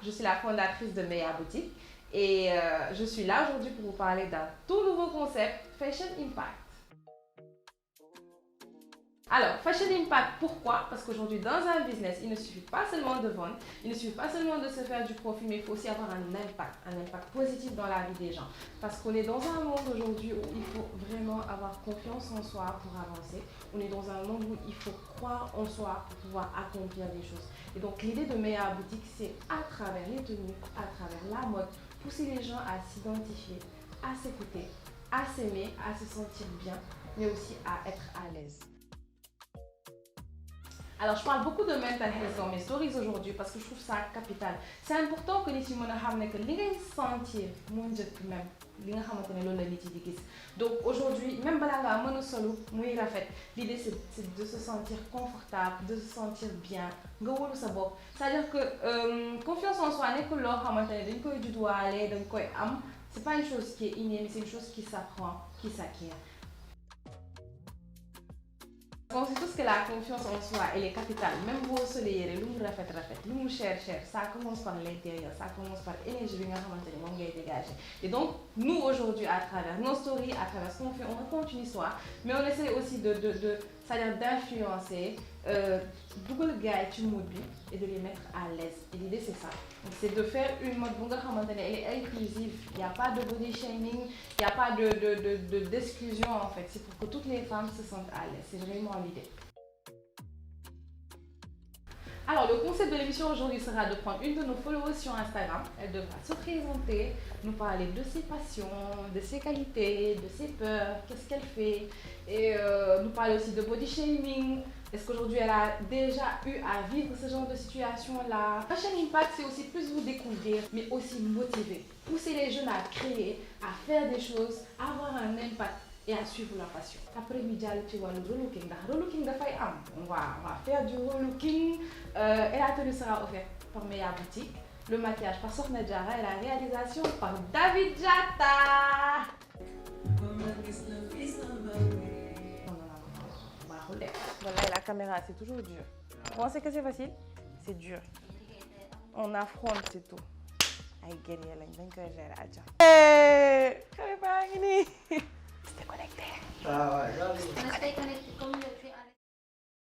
je suis la fondatrice de Meya Boutique et je suis là aujourd'hui pour vous parler d'un tout nouveau concept, Fashion Impact. Alors, Fashion Impact, pourquoi? Parce qu'aujourd'hui, dans un business, il ne suffit pas seulement de vendre, il ne suffit pas seulement de se faire du profit, mais il faut aussi avoir un impact positif dans la vie des gens. Parce qu'on est dans un monde aujourd'hui où il faut vraiment avoir confiance en soi pour avancer. On est dans un monde où il faut croire en soi pour pouvoir accomplir des choses. Et donc, l'idée de Meya Boutique, c'est à travers les tenues, à travers la mode, pousser les gens à s'identifier, à s'écouter, à s'aimer, à se sentir bien, mais aussi à être à l'aise. Alors, je parle beaucoup de mental health dans mes stories aujourd'hui parce que je trouve ça capital. C'est important que les gens sachent que les sentir même donc aujourd'hui, même si l'idée c'est de se sentir confortable, de se sentir bien. C'est-à-dire que confiance en soi n'est que c'est pas une chose qui est innée, mais c'est une chose qui s'apprend, qui s'acquiert. On sait tous que la confiance en soi, elle est capitale. Même vous soleil, l'humour cher, ça commence par l'intérieur, ça commence par l'énergie que vous dégager. Et donc, nous aujourd'hui, à travers nos stories, à travers ce qu'on fait, on raconte une histoire, mais on essaie aussi c'est-à-dire d'influencer Google Guide mode et de les mettre à l'aise. Et l'idée c'est ça. C'est de faire une mode elle est inclusive. Il n'y a pas de body shaming, il n'y a pas d'exclusion en fait. C'est pour que toutes les femmes se sentent à l'aise. C'est vraiment l'idée. Alors, le concept de l'émission aujourd'hui sera de prendre une de nos followers sur Instagram. Elle devra se présenter, nous parler de ses passions, de ses qualités, de ses peurs, qu'est-ce qu'elle fait. Et nous parler aussi de body shaming. Est-ce qu'aujourd'hui elle a déjà eu à vivre ce genre de situation-là? Fashion Impact, c'est aussi plus vous découvrir, mais aussi motiver. Pousser les jeunes à créer, à faire des choses, à avoir un impact et à suivre leur passion. Après-midi, tu vois le relooking. Le relooking de Fayam. On va faire du relooking. Et la tenue sera offerte par Meya Boutique. Le maquillage par Sokhna Diarra et la réalisation par David Jatta. Voilà, la caméra, c'est toujours dur. Vous pensez que c'est facile? C'est dur. On affronte, c'est tout. Ay, guerrier, lañ dañ koy gérer aja. Xale baa ngi nii. Restez connectés. Ah ouais,